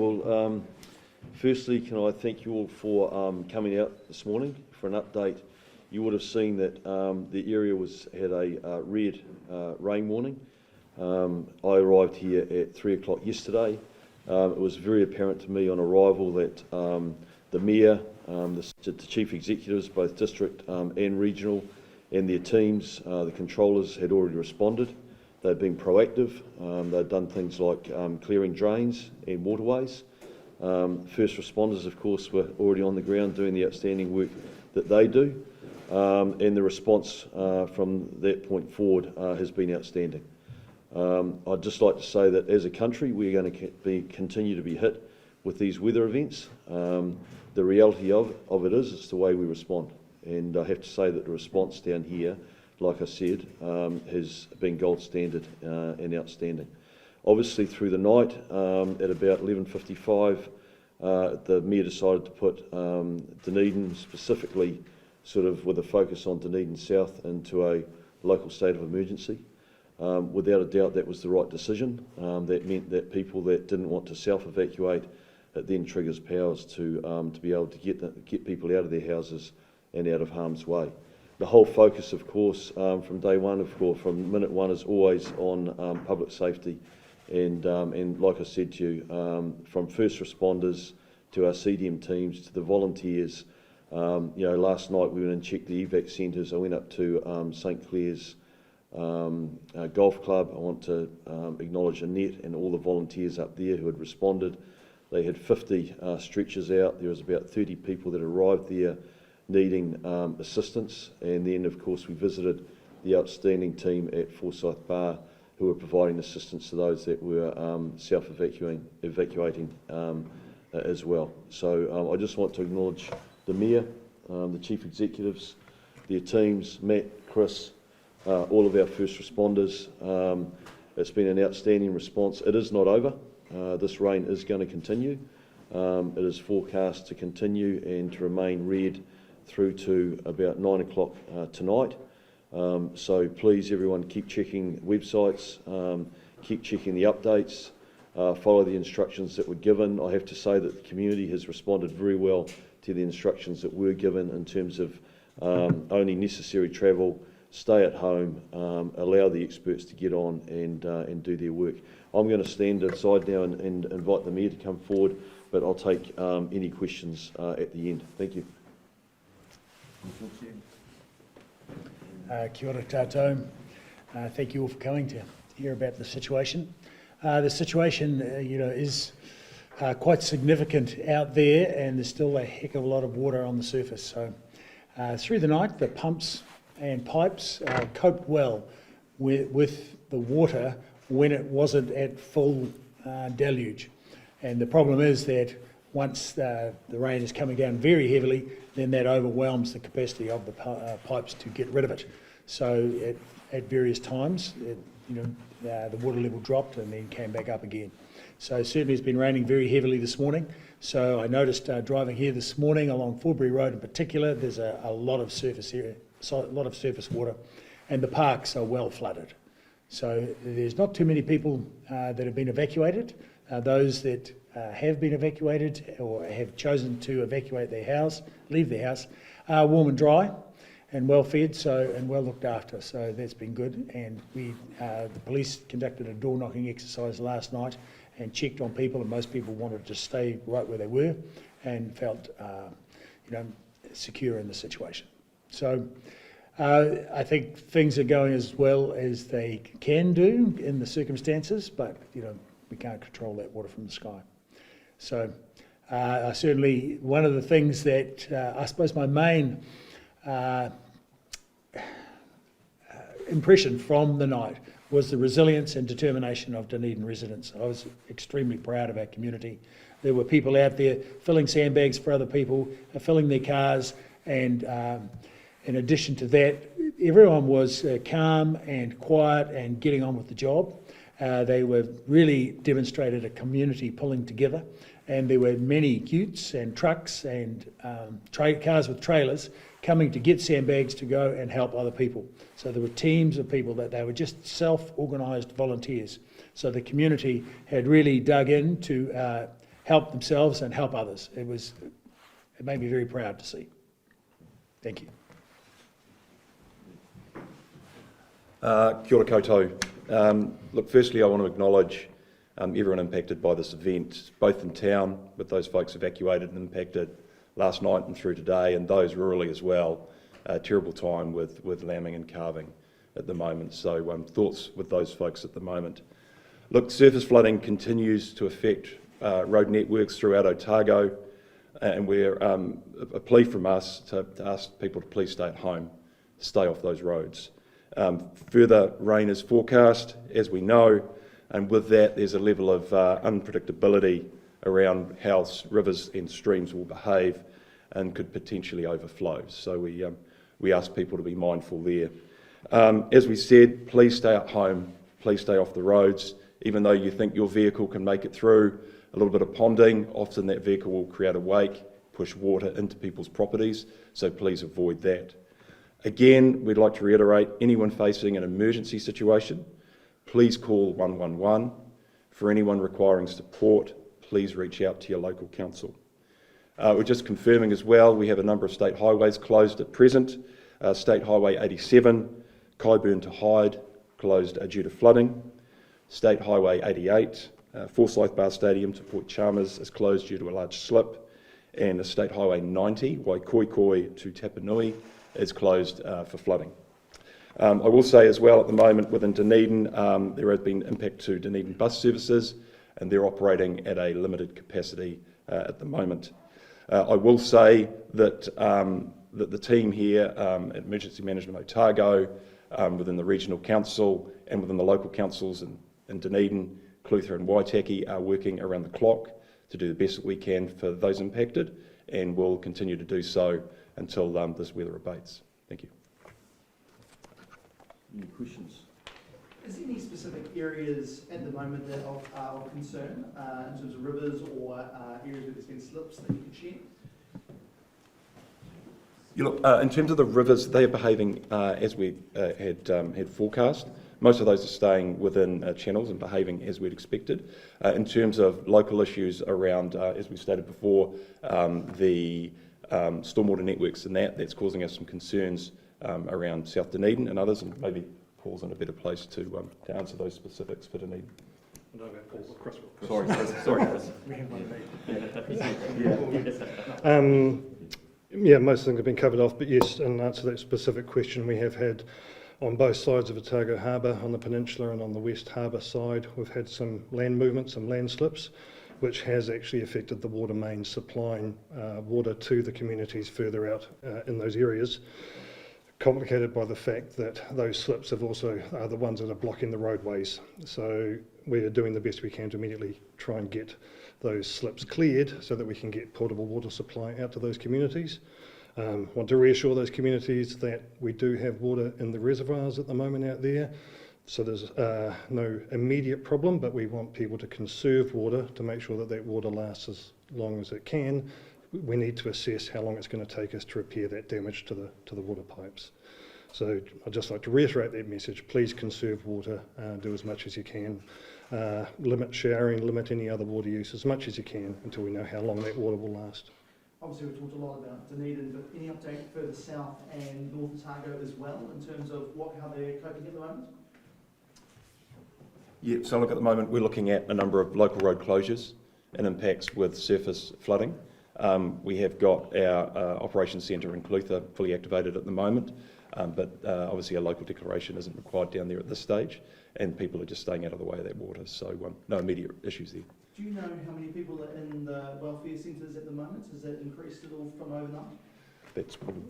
Well, firstly, can I thank you all for coming out this morning for an update. You would have seen that the area had a red rain warning. I arrived here at 3 o'clock yesterday. It was very apparent to me on arrival that the Mayor, the Chief Executives, both district and regional, and their teams, the controllers, had already responded. They've been proactive. They've done things like clearing drains and waterways. First responders, of course, were already on the ground doing the outstanding work that they do. And the response from that point forward has been outstanding. I'd just like to say that as a country, we're going to continue to be hit with these weather events. The reality of it is, it's the way we respond. And I have to say that the response down here, like I said, has been gold standard and outstanding. Obviously, through the night, at about 11:55, the Mayor decided to put Dunedin, specifically sort of with a focus on Dunedin South, into a local state of emergency. Without a doubt, that was the right decision. That meant that people that didn't want to self-evacuate, it then triggers powers to be able to get people out of their houses and out of harm's way. The whole focus, of course, from day one, from minute one, is always on public safety. And like I said to you, from first responders to our CDM teams to the volunteers, last night we went and checked the evac centres. I went up to St Clair's golf club. I want to acknowledge Annette and all the volunteers up there who had responded. They had 50 stretchers out. There was about 30 people that arrived there needing assistance, and then of course we visited the outstanding team at Forsyth Bar who were providing assistance to those that were evacuating as well. So I just want to acknowledge the Mayor, the Chief Executives, their teams, Matt, Chris, all of our first responders. It's been an outstanding response. It is not over. This rain is going to continue. It is forecast to continue and to remain red through to about 9 o'clock tonight. So please, everyone, keep checking websites, keep checking the updates, follow the instructions that were given. I have to say that the community has responded very well to the instructions that were given in terms of only necessary travel, stay at home, allow the experts to get on and do their work. I'm going to stand aside now and invite the Mayor to come forward, but I'll take any questions at the end. Thank you. Kia ora tātou. Thank you all for coming to hear about the situation. The situation, is quite significant out there, and there's still a heck of a lot of water on the surface. So through the night, the pumps and pipes coped well with the water when it wasn't at full deluge. And the problem is that once the rain is coming down very heavily, then that overwhelms the capacity of the pipes to get rid of it. So at various times, the water level dropped and then came back up again. So certainly it's been raining very heavily this morning. So I noticed driving here this morning along Forbury Road in particular, there's a lot of surface area, a lot of surface water, and the parks are well flooded. So there's not too many people that have been evacuated. Those that have been evacuated or have chosen to evacuate their house, leave their house, are warm and dry and well fed and well looked after. So that's been good. And the police conducted a door knocking exercise last night and checked on people, and most people wanted to stay right where they were and felt secure in the situation. So I think things are going as well as they can do in the circumstances, but we can't control that water from the sky. So certainly one of the things that I suppose my main impression from the night was the resilience and determination of Dunedin residents. I was extremely proud of our community. There were people out there filling sandbags for other people, filling their cars, and in addition to that, everyone was calm and quiet and getting on with the job. They were really demonstrated a community pulling together, and there were many utes and trucks and cars with trailers coming to get sandbags to go and help other people. So there were teams of people that they were just self-organised volunteers. So the community had really dug in to help themselves and help others. It made me very proud to see. Thank you. Kia ora koutou. Look, firstly, I want to acknowledge everyone impacted by this event, both in town with those folks evacuated and impacted last night and through today, and those rurally as well. Terrible time with lambing and calving at the moment, so thoughts with those folks at the moment. Look, surface flooding continues to affect road networks throughout Otago, and we're a plea from us to ask people to please stay at home, stay off those roads. Further rain is forecast, as we know, and with that there's a level of unpredictability around how rivers and streams will behave and could potentially overflow. So we ask people to be mindful there. As we said, please stay at home, please stay off the roads. Even though you think your vehicle can make it through, a little bit of ponding, often that vehicle will create a wake, push water into people's properties, so please avoid that. Again, we'd like to reiterate, anyone facing an emergency situation, please call 111. For anyone requiring support, please reach out to your local council. We're just confirming as well, we have a number of state highways closed at present. State Highway 87, Kyburn to Hyde, closed due to flooding. State Highway 88, Forsyth Bar Stadium to Port Chalmers is closed due to a large slip. And State Highway 90, Waikoikoi to Tapanui, is closed for flooding. I will say as well at the moment within Dunedin, there has been impact to Dunedin bus services, and they're operating at a limited capacity at the moment. I will say that that the team here at Emergency Management Otago, within the Regional Council and within the local councils in Dunedin, Clutha and Waitaki are working around the clock to do the best that we can for those impacted, and will continue to do so until this weather abates. Thank you. Any questions? Is there any specific areas at the moment that are of concern in terms of rivers or areas where there's been slips that you could share? You look, in terms of the rivers, they are behaving as we had forecast. Most of those are staying within channels and behaving as we'd expected. In terms of local issues around, as we stated before, the stormwater networks and that's causing us some concerns around South Dunedin and others, and maybe Paul's in a better place to answer those specifics for Dunedin. Sorry, Chris. Yeah, most things have been covered off, but yes, in answer to that specific question, we have had on both sides of Otago Harbour, on the peninsula and on the West Harbour side, we've had some land movement, some land slips, which has actually affected the water mains supplying water to the communities further out in those areas, complicated by the fact that those slips have also are the ones that are blocking the roadways. So we are doing the best we can to immediately try and get those slips cleared so that we can get potable water supply out to those communities. Want to reassure those communities that we do have water in the reservoirs at the moment out there, so there's no immediate problem, but we want people to conserve water to make sure that that water lasts as long as it can. We need to assess how long it's going to take us to repair that damage to the water pipes. So I'd just like to reiterate that message. Please conserve water, do as much as you can. Limit showering, limit any other water use as much as you can until we know how long that water will last. Obviously we've talked a lot about Dunedin, but any update further south and North Otago as well in terms of how they're coping at the moment? Yeah, so look, at the moment we're looking at a number of local road closures and impacts with surface flooding. We have got our operations centre in Clutha fully activated at the moment, but obviously a local declaration isn't required down there at this stage, and people are just staying out of the way of that water, so no immediate issues there. Do you know how many people are in the welfare centres at the moment? Has that increased at all from overnight? That's probably...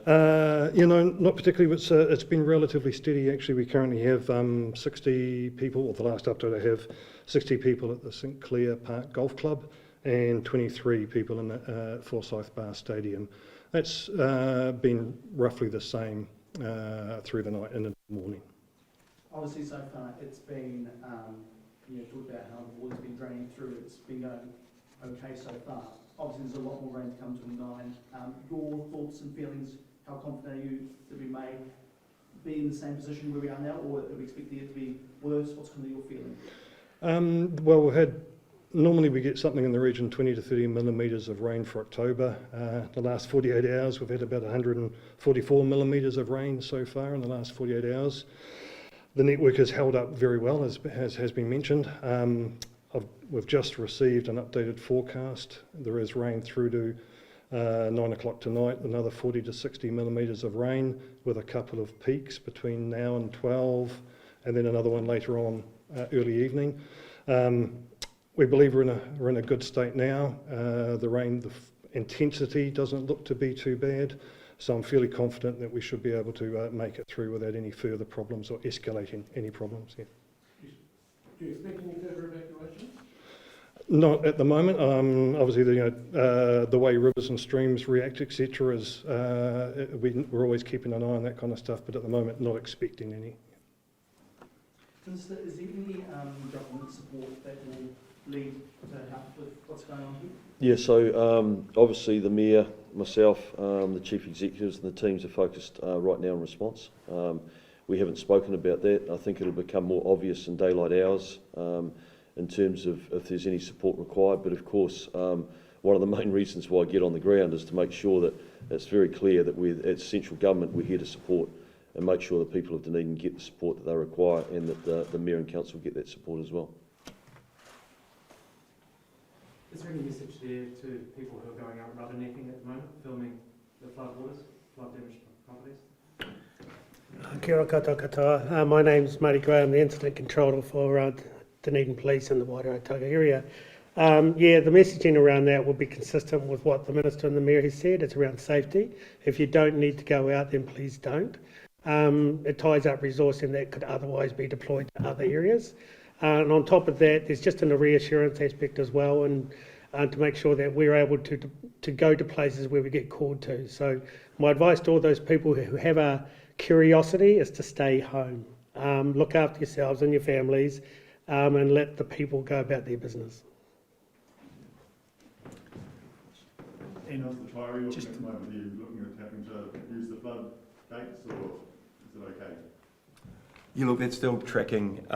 Not particularly. It's been relatively steady. Actually, we currently have 60 people, or the last update I have, 60 people at the St Clair Park Golf Club and 23 people in the Forsyth Bar Stadium. That's been roughly the same through the night and in the morning. Obviously, so far it's been, talked about how the water's been draining through. It's been going okay so far. Obviously, there's a lot more rain to come to the 9. Your thoughts and feelings, how confident are you that we may be in the same position where we are now, or are we expecting it to be worse? What's kind of your feeling? Well, normally we get something in the region 20 to 30 millimetres of rain for October. The last 48 hours we've had about 144 millimetres of rain so far in the last 48 hours. The network has held up very well, as has been mentioned. We've just received an updated forecast. There is rain through to 9 o'clock tonight, another 40 to 60 millimetres of rain with a couple of peaks between now and 12, and then another one later on early evening. We believe we're in a good state now. The rain, intensity doesn't look to be too bad, so I'm fairly confident that we should be able to make it through without any further problems or escalating any problems. Yeah. Do you expect any further evacuations? Not at the moment. Obviously, the way rivers and streams react, etc., is we're always keeping an eye on that kind of stuff. But at the moment, not expecting any. Is there any government support that will lead to help with what's going on here? Yeah, so obviously the Mayor, myself, the Chief Executives and the teams are focused right now on response. We haven't spoken about that. I think it'll become more obvious in daylight hours in terms of if there's any support required. But of course, one of the main reasons why I get on the ground is to make sure that it's very clear that as central government, we're here to support and make sure that people of Dunedin get the support that they require and that the Mayor and Council get that support as well. Is there any message there to people who are going out rubbernecking at the moment, filming the flood waters, flood damaged properties? Kia ora koutou katoa. My name's Marty Gray. I'm the incident controller for Dunedin Police in the wider Otago area. The messaging around that will be consistent with what the Minister and the Mayor has said. It's around safety. If you don't need to go out, then please don't. It ties up resourcing that could otherwise be deployed to other areas. And on top of that, there's just a reassurance aspect as well, and to make sure that we're able to go to places where we get called to. So my advice to all those people who have a curiosity is to stay home. Look after yourselves and your families, and let the people go about their business. And how's the Tyree looking at the moment? Are you looking at having to use the flood gates, or is it okay? Yeah, look, that's still tracking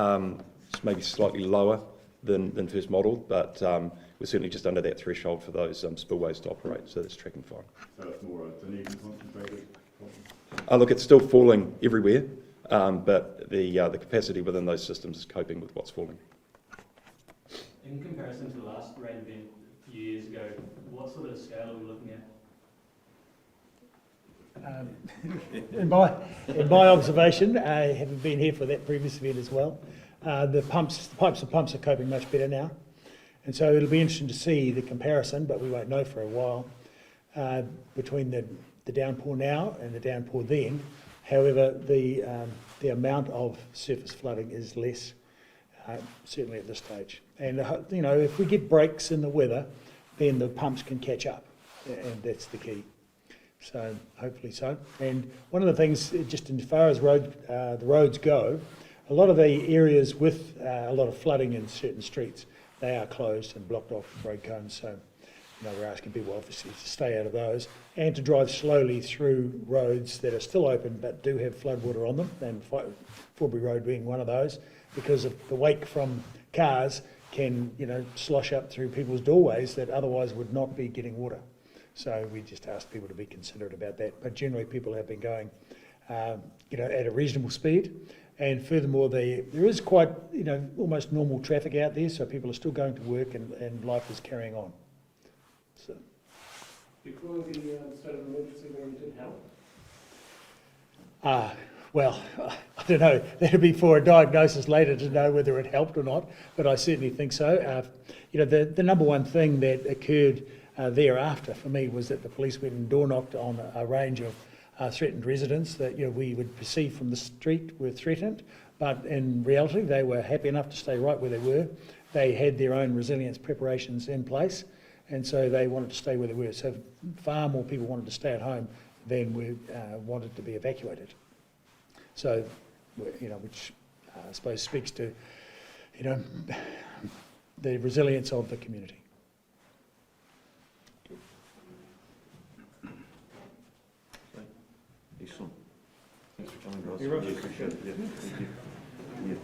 maybe slightly lower than first modelled, but we're certainly just under that threshold for those spillways to operate, so that's tracking fine. So it's more a Dunedin concentrated problem? Look, it's still falling everywhere, but the capacity within those systems is coping with what's falling. In comparison to the last rain event a few years ago, what sort of scale are we looking at? In my observation, having been here for that previous event as well, the pipes and pumps are coping much better now, and so it'll be interesting to see the comparison, but we won't know for a while between the downpour now and the downpour then. However, the amount of surface flooding is less, certainly at this stage. And if we get breaks in the weather, then the pumps can catch up, and that's the key. So hopefully so. And one of the things, just as far as the roads go, a lot of the areas with a lot of flooding in certain streets, they are closed and blocked off with road cones. So we're asking people obviously to stay out of those and to drive slowly through roads that are still open but do have floodwater on them, and Forbury Road being one of those, because of the wake from cars can slosh up through people's doorways that otherwise would not be getting water. So we just asked people to be considerate about that. But generally people have been going at a reasonable speed. And furthermore, there is quite, almost normal traffic out there, so people are still going to work and life is carrying on. So. Declaring the state of emergency when it did help? Well, I don't know. That'd be for a diagnosis later to know whether it helped or not, but I certainly think so. The number one thing that occurred thereafter for me was that the police went and door knocked on a range of threatened residents that we would perceive from the street were threatened, but in reality they were happy enough to stay right where they were. They had their own resilience preparations in place, and so they wanted to stay where they were. So far more people wanted to stay at home than wanted to be evacuated. So, which I suppose speaks to, the resilience of the community. Excellent. Thanks for coming, guys. You're welcome. Appreciate it. Yeah, thank you. Yeah.